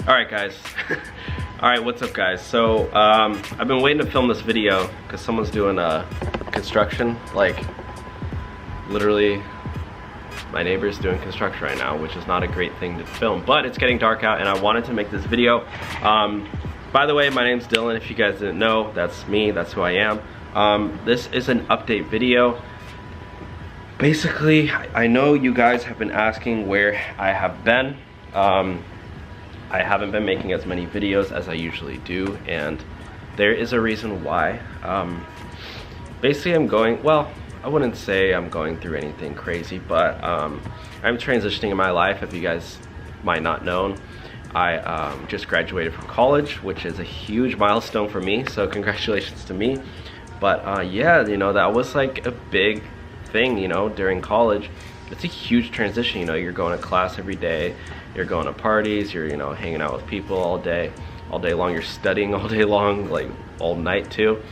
Alright guys. Alright, what's up guys? So I've been waiting to film this video because someone's doing construction. Like literally my neighbor's doing construction right now, which is not a great thing to film, but it's getting dark out and I wanted to make this video. By the way, my name's Dylan. If you guys didn't know, that's me, that's who I am. This is an update video. Basically, I know you guys have been asking where I have been. I haven't been making as many videos as I usually do, and there is a reason why. Basically I'm going, well, I wouldn't say I'm going through anything crazy, but I'm transitioning in my life. If you guys might not know, I just graduated from college, which is a huge milestone for me, so congratulations to me. But yeah, you know, that was like a big thing, you know, during college. It's a huge transition, you know, you're going to class every day, you're going to parties, you're, you know, hanging out with people all day long, you're studying all day long, like all night too.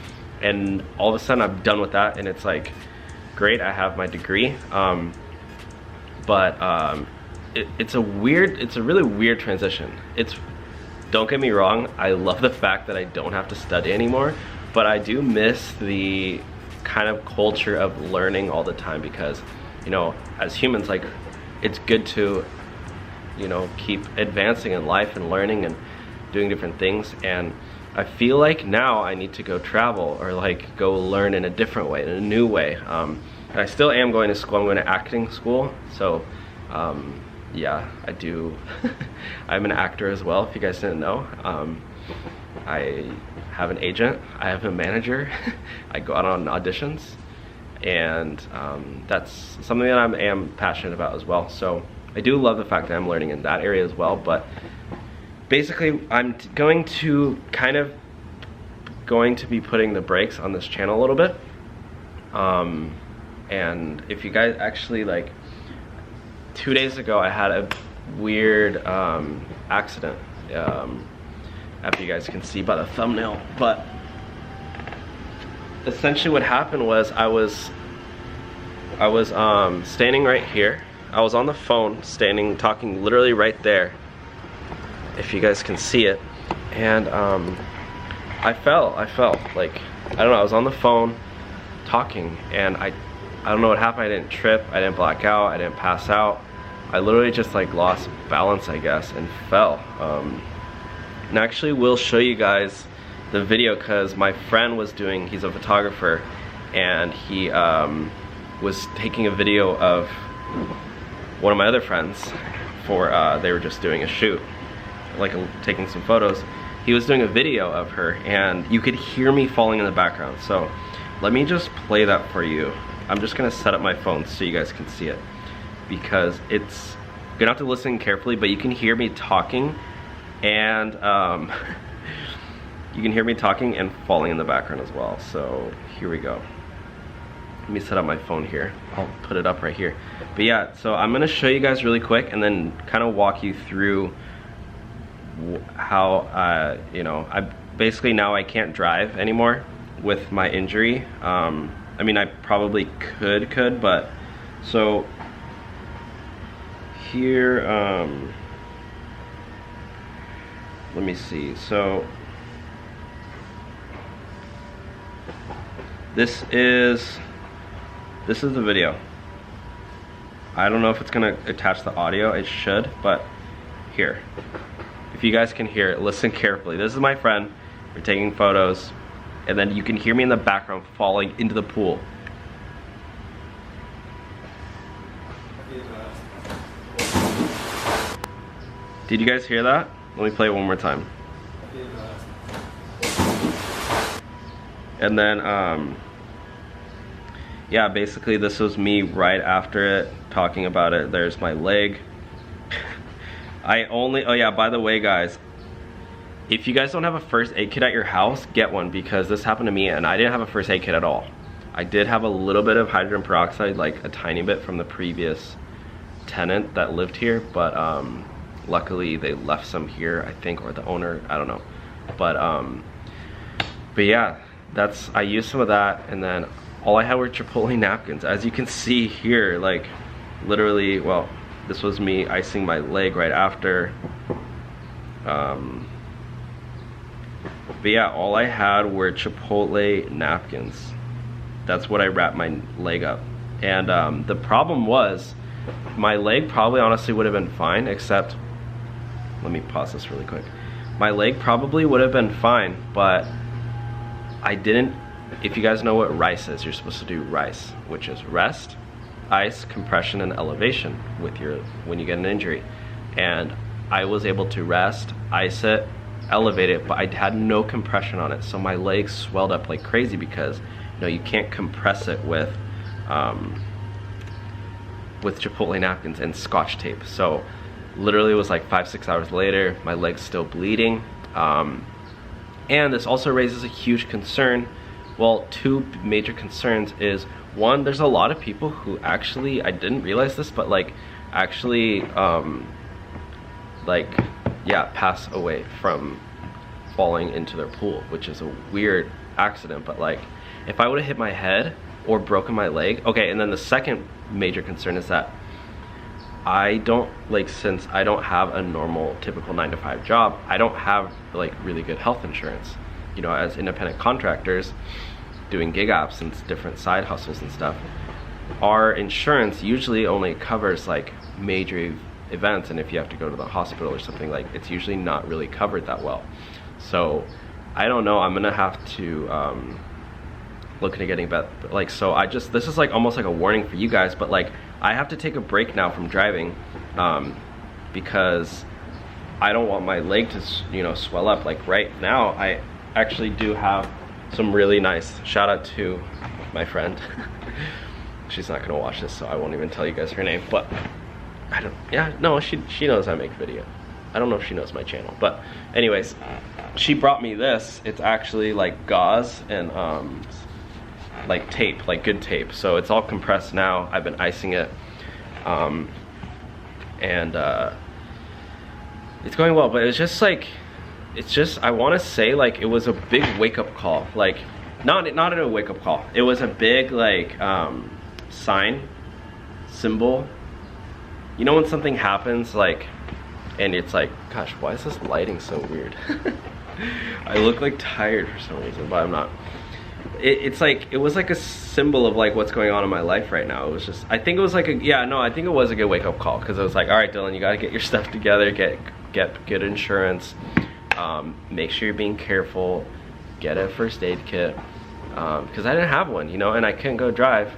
And all of a sudden I'm done with that and it's like, great, I have my degree. It's a really weird transition. Don't get me wrong, I love the fact that I don't have to study anymore, but I do miss the kind of culture of learning all the time because, you know, as humans, like, it's good to, you know, keep advancing in life and learning and doing different things. And I feel like now I need to go travel or like go learn in a different way, in a new way. And I still am going to school. I'm going to acting school. So yeah, I do. I'm an actor as well, if you guys didn't know. I have an agent, I have a manager, I go out on auditions, and that's something that I am passionate about as well. So I do love the fact that I'm learning in that area as well. But basically I'm going to be putting the brakes on this channel a little bit. And if you guys actually, like, 2 days ago I had a weird accident, if you guys can see by the thumbnail. But essentially what happened was I was standing right here. I was on the phone, talking literally right there, if you guys can see it. And I fell, like, I don't know, I was on the phone talking and I don't know what happened. I didn't trip, I didn't black out, I didn't pass out. I literally just like lost balance, I guess, and fell. And actually we'll show you guys the video because my friend was he's a photographer, and he was taking a video of one of my other friends for, they were just doing a shoot, like taking some photos. He was doing a video of her and you could hear me falling in the background. So let me just play that for you. I'm just gonna set up my phone so you guys can see it, because you're gonna have to listen carefully, but you can hear me talking and you can hear me talking and falling in the background as well. So here we go. Let me set up my phone here. I'll put it up right here. But yeah, so I'm gonna show you guys really quick and then kind of walk you through how, you know, basically now I can't drive anymore with my injury. I mean, I probably could, but so here, let me see. So this is the video. I don't know if it's gonna attach the audio. It should, but here, if you guys can hear it, listen carefully. This is my friend. We're taking photos, and then you can hear me in the background falling into the pool. Did you guys hear that? Let me play it one more time. And then, yeah, basically this was me right after it, talking about it. There's my leg. Oh yeah, by the way guys, if you guys don't have a first aid kit at your house, get one, because this happened to me and I didn't have a first aid kit at all. I did have a little bit of hydrogen peroxide, like a tiny bit from the previous tenant that lived here, but luckily they left some here, I think, or the owner, I don't know. But yeah, I used some of that, and then all I had were Chipotle napkins. As you can see here, like literally, well, this was me icing my leg right after. But yeah, all I had were Chipotle napkins. That's what I wrapped my leg up. And the problem was, my leg probably honestly would have been fine, except, let me pause this really quick. My leg probably would have been fine, but I didn't, if you guys know what RICE is, you're supposed to do RICE, which is rest, ice, compression, and elevation when you get an injury. And I was able to rest, ice it, elevate it, but I had no compression on it. So my legs swelled up like crazy because, you know, you can't compress it with Chipotle napkins and Scotch tape. So literally it was like 5-6 hours later, my leg's still bleeding. And this also raises a huge concern. Well, two major concerns is, one, there's a lot of people who actually, I didn't realize this, but like actually pass away from falling into their pool, which is a weird accident. But like, if I would have hit my head or broken my leg, okay. And then the second major concern is that I don't, like, since I don't have a normal typical 9-to-5 job, I don't have like really good health insurance. You know, as independent contractors doing gig apps and different side hustles and stuff, our insurance usually only covers like major events, and if you have to go to the hospital or something, like, it's usually not really covered that well. So I don't know, I'm gonna have to look into getting better. Like, so this is like almost like a warning for you guys, but like, I have to take a break now from driving because I don't want my leg to, you know, swell up. Like right now, I actually do have some really nice, shout out to my friend. She's not gonna watch this, so I won't even tell you guys her name, but she knows I make video. I don't know if she knows my channel, but anyways, she brought me this. It's actually like gauze and like tape, like good tape. So it's all compressed now. I've been icing it, and it's going well. But it's just like, I want to say like it was a big wake-up call. Like, not a wake-up call. It was a big like symbol. You know when something happens, like, and it's like, gosh, why is this lighting so weird? I look like tired for some reason, but I'm not. It's like, it was like a symbol of like what's going on in my life right now. It was just, I think it was like I think it was a good wake-up call, because it was like, all right, Dylan, you gotta get your stuff together, get good insurance, make sure you're being careful, get a first aid kit, because I didn't have one, you know, and I couldn't go drive.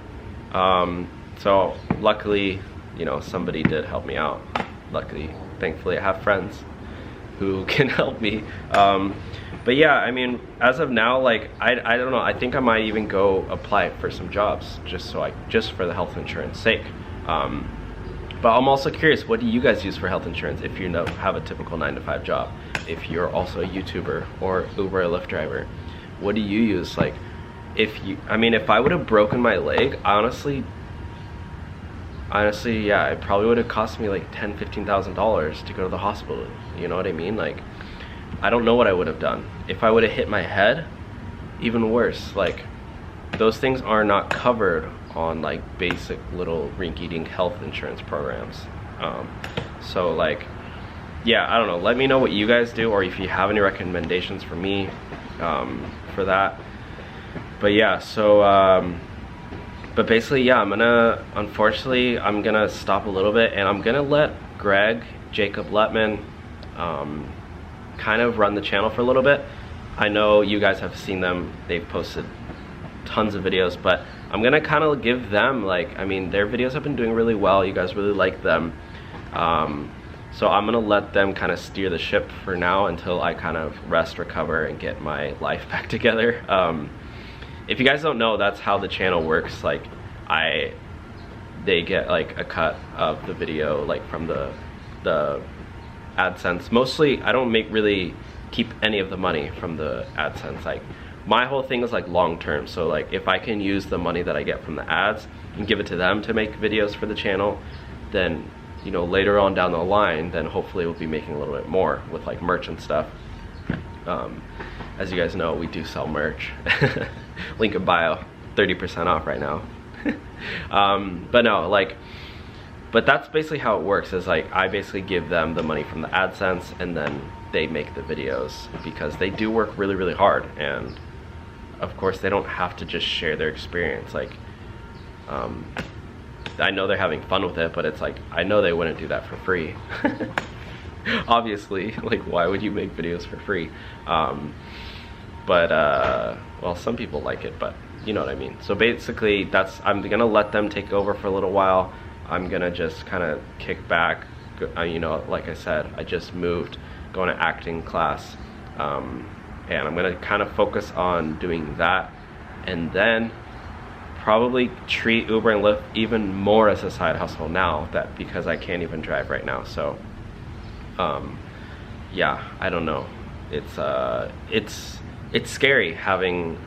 So luckily, you know, somebody did help me out. Luckily, thankfully, I have friends who can help me. But yeah, I mean, as of now, like, I don't know, I think I might even go apply for some jobs just for the health insurance sake. But I'm also curious, what do you guys use for health insurance if you have a typical 9-to-5 job? If you're also a YouTuber or Uber or Lyft driver, what do you use? Like, if I would have broken my leg, honestly, yeah, it probably would have cost me like $10,000-$15,000 to go to the hospital. You know what I mean? Like, I don't know what I would have done. If I would have hit my head, even worse. Like, those things are not covered on like basic little rinky-dink health insurance programs. So like, yeah, I don't know. Let me know what you guys do, or if you have any recommendations for me for that. But yeah, so but basically, yeah, unfortunately, I'm gonna stop a little bit, and I'm gonna let Jacob Letman, kind of run the channel for a little bit. I know you guys have seen them. They've posted tons of videos, but I'm gonna kind of give them, like, I mean, their videos have been doing really well. You guys really like them. So I'm gonna let them kind of steer the ship for now until I kind of rest, recover, and get my life back together. If you guys don't know, that's how the channel works. Like, they get like a cut of the video, like from the AdSense. Mostly, I don't really keep any of the money from the AdSense. Like, my whole thing is like long term. So like, if I can use the money that I get from the ads and give it to them to make videos for the channel, then, you know, later on down the line, then hopefully we'll be making a little bit more with like merch and stuff. As you guys know, we do sell merch. Link in bio, 30% off right now. But no, like, But that's basically how it works, is like I basically give them the money from the AdSense and then they make the videos, because they do work really, really hard. And of course they don't have to just share their experience. Like, I know they're having fun with it, but it's like, I know they wouldn't do that for free. Obviously, like, why would you make videos for free? Well, some people like it, but you know what I mean. So basically, I'm gonna let them take over for a little while. I'm gonna just kind of kick back. You know, like I said, I just moved, going to acting class, and I'm gonna kind of focus on doing that, and then probably treat Uber and Lyft even more as a side hustle now, that because I can't even drive right now. So yeah, I don't know. It's scary having.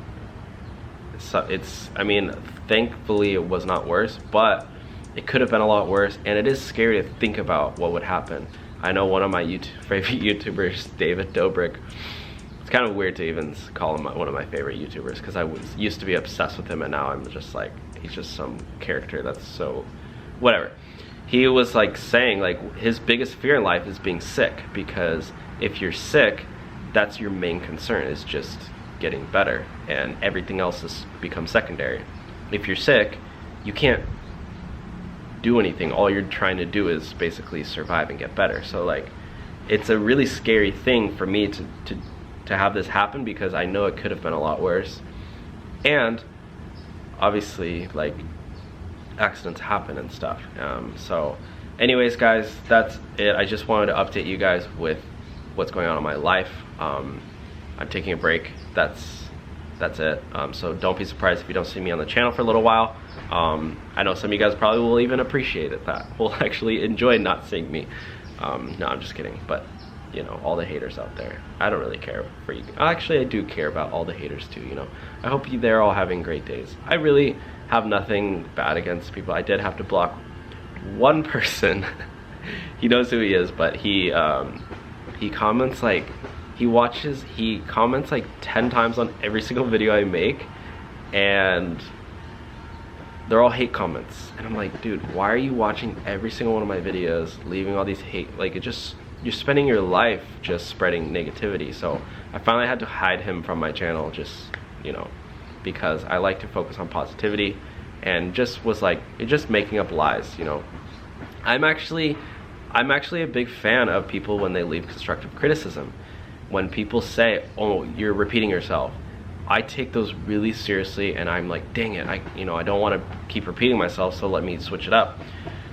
I mean, thankfully it was not worse, but it could have been a lot worse, and it is scary to think about what would happen. I know one of my favorite YouTubers, David Dobrik. It's kind of weird to even call him one of my favorite YouTubers, because I used to be obsessed with him, and now I'm just like, he's just some character that's so whatever. He was like saying, like, his biggest fear in life is being sick, because if you're sick, that's your main concern, is just getting better, and everything else becomes secondary. If you're sick, you can't do anything. All you're trying to do is basically survive and get better. So like, it's a really scary thing for me to have this happen, because I know it could have been a lot worse. And obviously, like, accidents happen and stuff. So anyways, guys, that's it. I just wanted to update you guys with what's going on in my life. I'm taking a break. That's it. So don't be surprised if you don't see me on the channel for a little while. I know some of you guys probably will even appreciate it, that will actually enjoy not seeing me. No, I'm just kidding. But you know, all the haters out there, I don't really care for you. Actually, I do care about all the haters too, you know. I hope they're all having great days. I really have nothing bad against people. I did have to block one person. He knows who he is, but he comments like, he comments like 10 times on every single video I make, and they're all hate comments. And I'm like, dude, why are you watching every single one of my videos, leaving all these hate, like, you're spending your life just spreading negativity. So I finally had to hide him from my channel, just, you know, because I like to focus on positivity, and just was like, you're just making up lies, you know. I'm actually a big fan of people when they leave constructive criticism. When people say, oh, you're repeating yourself, I take those really seriously, and I'm like, dang it, I don't want to keep repeating myself, so let me switch it up.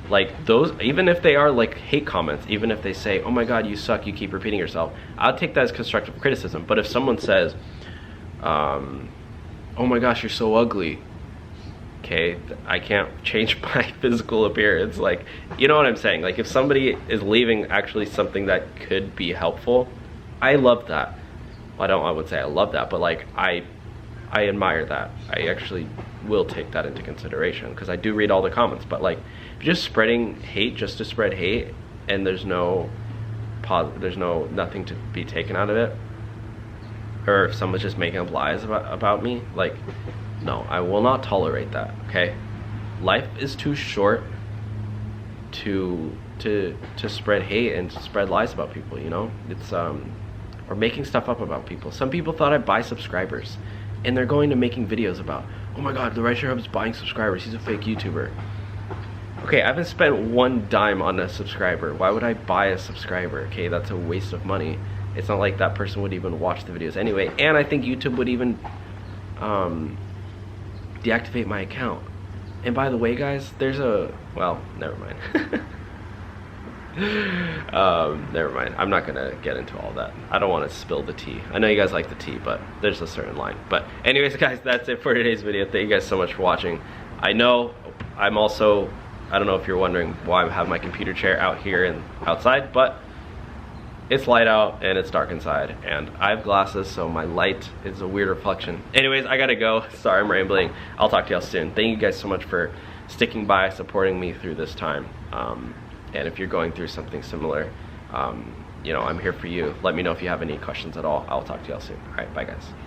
Like, those, even if they are like hate comments, even if they say, oh my god, you suck, you keep repeating yourself, I'll take that as constructive criticism. But if someone says, oh my gosh, you're so ugly, okay, I can't change my physical appearance. Like, you know what I'm saying? Like, if somebody is leaving actually something that could be helpful, I love that. Well, I would say I love that, but like, I admire that. I actually will take that into consideration, because I do read all the comments. But like, if you're just spreading hate just to spread hate, and there's nothing to be taken out of it, or if someone's just making up lies about me, like, no, I will not tolerate that. Okay, life is too short to spread hate and to spread lies about people, you know. It's or making stuff up about people. Some people thought I'd buy subscribers, and they're going to making videos about, oh my god, the Rideshare Hub is buying subscribers, he's a fake YouTuber. Okay, I haven't spent one dime on a subscriber. Why would I buy a subscriber? Okay, that's a waste of money. It's not like that person would even watch the videos anyway, and I think YouTube would even deactivate my account. And by the way, guys, there's a, well, never mind. Never mind. I'm not gonna get into all that. I don't want to spill the tea. I know you guys like the tea, but there's a certain line. But anyways, guys, that's it for today's video. Thank you guys so much for watching. I know I'm also, I don't know if you're wondering why I have my computer chair out here and outside, but it's light out and it's dark inside, and I have glasses, so my light is a weird reflection. Anyways, I gotta go. Sorry, I'm rambling. I'll talk to y'all soon. Thank you guys so much for sticking by, supporting me through this time. And if you're going through something similar, you know, I'm here for you. Let me know if you have any questions at all. I'll talk to y'all soon. All right, bye guys.